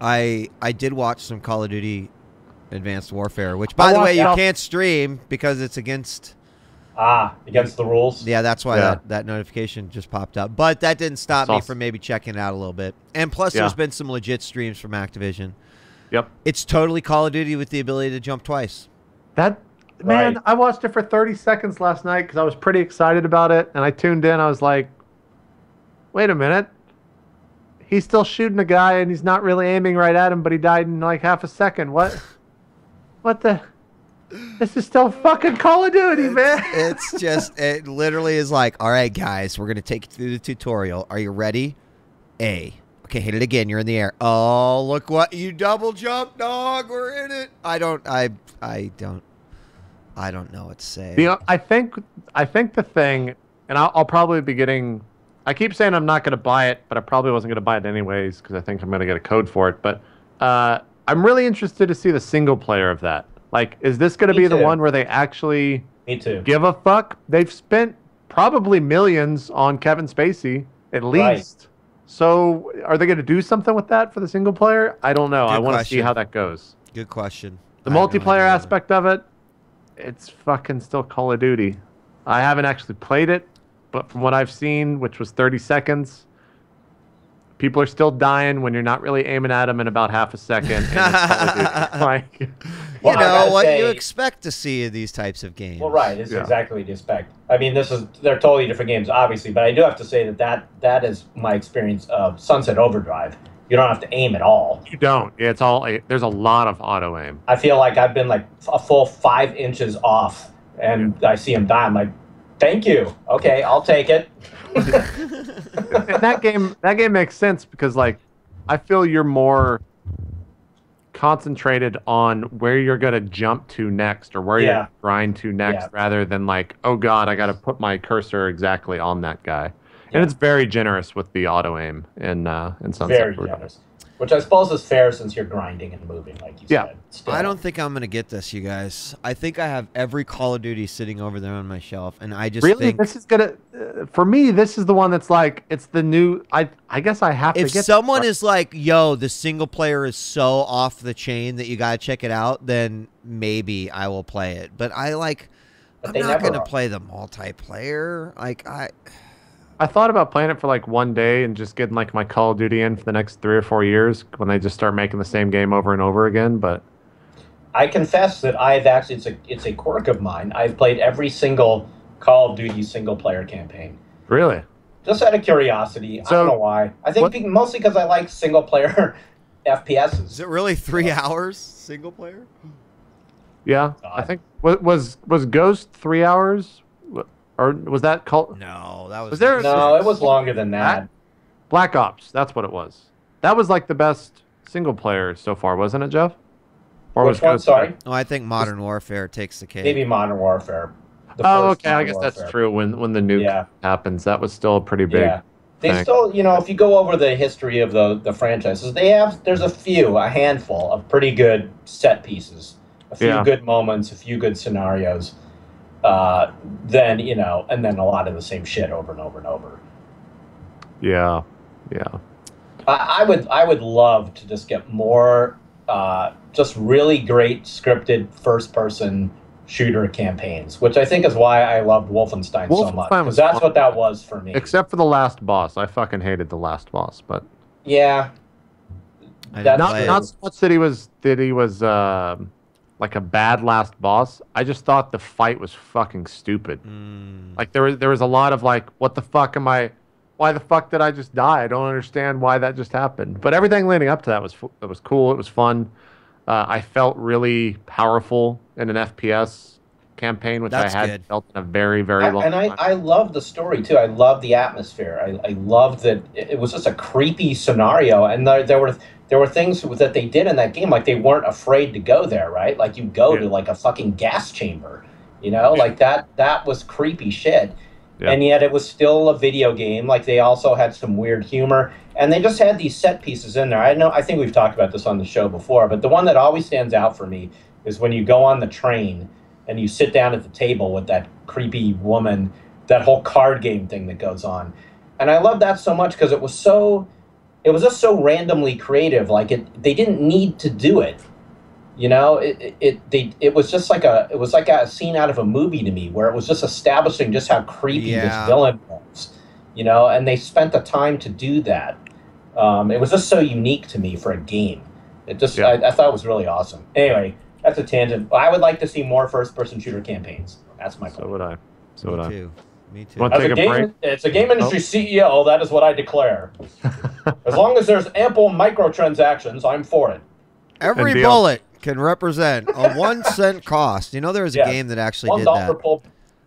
I did watch some Call of Duty Advanced Warfare, which, by the way, you can't stream because it's against the rules. Yeah, that's why that notification just popped up. But that didn't stop me from maybe checking it out a little bit. And plus, there's been some legit streams from Activision. Yep. It's totally Call of Duty with the ability to jump twice. Man, I watched it for 30 seconds last night because I was pretty excited about it, and I tuned in. I was like, wait a minute. He's still shooting a guy, and he's not really aiming right at him, but he died in like half a second. What the? This is still fucking Call of Duty, man. It's just, it literally is like, all right, guys, we're going to take you through the tutorial. Are you ready? A. Okay, hit it again. You're in the air. Oh, look what you double jump, dog. We're in it. I don't know what to say. I think the thing, and I'll probably be getting. I keep saying I'm not going to buy it, but I probably wasn't going to buy it anyways because I think I'm going to get a code for it. But I'm really interested to see the single player of that. Like, is this going to be the one where they actually give a fuck? They've spent probably millions on Kevin Spacey, at least. Right. So are they going to do something with that for the single player? I don't know. I want to see how that goes. Good question. The multiplayer aspect of it, it's fucking still Call of Duty. I haven't actually played it, but from what I've seen, which was 30 seconds, people are still dying when you're not really aiming at them in about half a second. And it's Call of Duty. Like, you know what you expect to see in these types of games. Well, right. It's exactly what you expect. I mean, they're totally different games, obviously, but I do have to say that is my experience of Sunset Overdrive. You don't have to aim at all. You don't. It's all. There's a lot of auto aim. I feel like I've been like a full 5 inches off, and I see him die. I'm like, thank you. Okay, I'll take it. And that game makes sense because, like, I feel you're more concentrated on where you're gonna jump to next or where you're gonna grind to next, rather than like, oh god, I gotta put my cursor exactly on that guy. And it's very generous with the auto aim in Sunset. Very generous. Which I suppose is fair since you're grinding and moving, like you said. Still. I don't think I'm going to get this, you guys. I think I have every Call of Duty sitting over there on my shelf, and I just think... This is going to... for me, this is the one that's like, it's the new... I guess I have to get... If someone is like, yo, the single player is so off the chain that you got to check it out, then maybe I will play it. But I'm not going to play the multiplayer. Like, I thought about playing it for like one day and just getting like my Call of Duty in for the next 3 or 4 years when they just start making the same game over and over again. But I confess that I've actually it's a quirk of mine. I've played every single Call of Duty single player campaign. Really? Just out of curiosity. I don't know why. I think mostly because I like single player FPSs. Is it really 3 hours single player? Yeah, God. I think was Ghost 3 hours? Or was that called? No, that was. No, it was longer than that. Black Ops, that's what it was. That was like the best single player so far, wasn't it, Jeff? Or which one? Sorry. Oh, I think Modern Warfare takes the cake. Maybe Modern Warfare. Oh, okay. I guess that's true. When the nuke happens, that was still pretty big. Yeah. They still, you know, if you go over the history of the franchises, there's a handful of pretty good set pieces, a few good moments, a few good scenarios. Then, you know, and then a lot of the same shit over and over and over. Yeah. I would love to just get more just really great scripted first-person shooter campaigns, which I think is why I loved Wolfenstein so much. Because that's what that was for me. Except for the last boss. I fucking hated the last boss, but... Yeah. Not so much that he was like a bad last boss. I just thought the fight was fucking stupid. Like there was a lot of like, what the fuck am I? Why the fuck did I just die? I don't understand why that just happened. But everything leading up to that was cool. It was fun. I felt really powerful in an FPS campaign, which I hadn't felt in a very, very long time. And I love the story too. I love the atmosphere. I love that it was just a creepy scenario, and there were things that they did in that game, like they weren't afraid to go there, right? Like you go to like a fucking gas chamber, you know, like that was creepy shit. Yeah. And yet it was still a video game. Like they also had some weird humor, and they just had these set pieces in there. I think we've talked about this on the show before, but the one that always stands out for me is when you go on the train and you sit down at the table with that creepy woman, that whole card game thing that goes on. And I love that so much because it was just so randomly creative. Like they didn't need to do it. You know, it was just like a scene out of a movie to me, where it was just establishing just how creepy this villain was. You know, and they spent the time to do that. It was just so unique to me for a game. I thought it was really awesome. Anyway, that's a tangent. I would like to see more first-person shooter campaigns. That's my point. So would I. Me too. Want to take a break? It's a game industry CEO. That is what I declare. As long as there's ample microtransactions, I'm for it. Every bullet can represent a 1-cent cost. You know, there was a game that actually did that.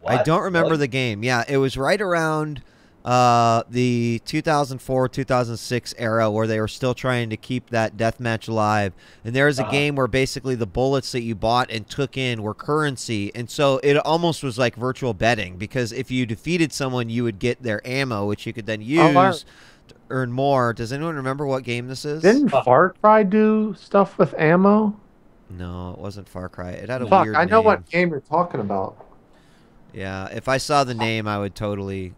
I don't remember the game. Yeah, it was right around the 2004-2006 era, where they were still trying to keep that deathmatch alive. And there was a game where basically the bullets that you bought and took in were currency. And so it almost was like virtual betting, because if you defeated someone, you would get their ammo, which you could then use to earn more. Does anyone remember what game this is? Didn't Far Cry do stuff with ammo? No, it wasn't Far Cry. It had a weird name. I know what game you're talking about. Yeah, if I saw the name, I would totally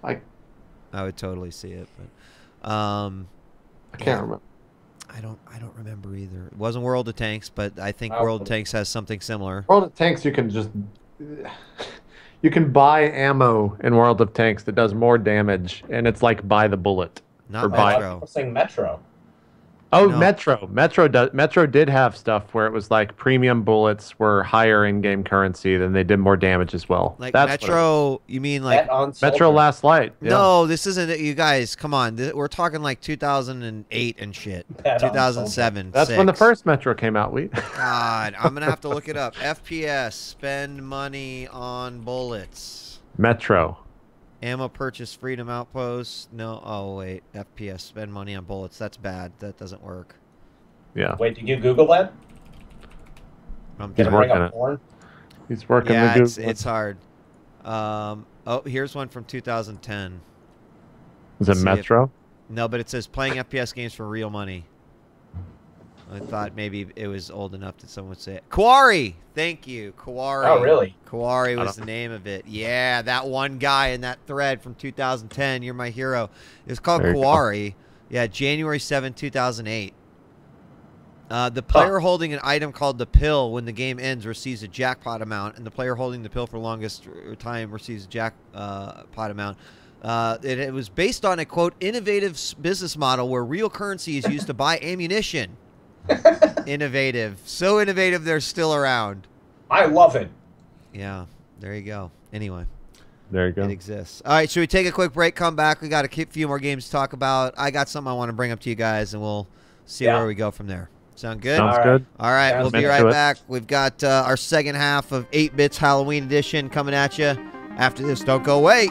see it. But I can't remember. I don't remember either. It wasn't World of Tanks, but I think World of Tanks has something similar. World of Tanks, you can buy ammo in World of Tanks that does more damage, and it's like by the bullet. Not Metro. I'm saying Metro. Oh, no. Metro did have stuff where it was like premium bullets were higher in-game currency, than they did more damage as well. Like Metro, you mean like Metro Last Light? Yeah. No, this isn't it. You guys, come on. We're talking like 2008 and shit. 2007. That's when the first Metro came out. God, I'm gonna have to look it up. FPS, spend money on bullets. Metro. Ammo purchase, Freedom Outpost. No, oh wait, FPS, spend money on bullets. That's bad. That doesn't work. Yeah. Wait, did you Google that? He's working it. He's working the Google. It's hard. Oh, here's one from 2010. Is it Metro? No, but it says playing FPS games for real money. I thought maybe it was old enough that someone would say it. Quarry! Thank you. Quarry. Oh, really? Quarry was the name of it. Yeah, that one guy in that thread from 2010. You're my hero. It was called Quarry. Yeah, January 7, 2008. The player holding an item called the pill when the game ends receives a jackpot amount, and the player holding the pill for longest time receives a jackpot amount. It was based on a, quote, innovative business model where real currency is used to buy ammunition. Innovative. So innovative they're still around. I love it. Yeah, there you go. Anyway. There you go. It exists. All right, should we take a quick break, come back? We got a few more games to talk about. I got something I want to bring up to you guys, and we'll see where we go from there. Sound good? Sounds good. All right, we'll be right back. We've got our second half of 8-Bits Halloween Edition coming at you. After this, don't go away.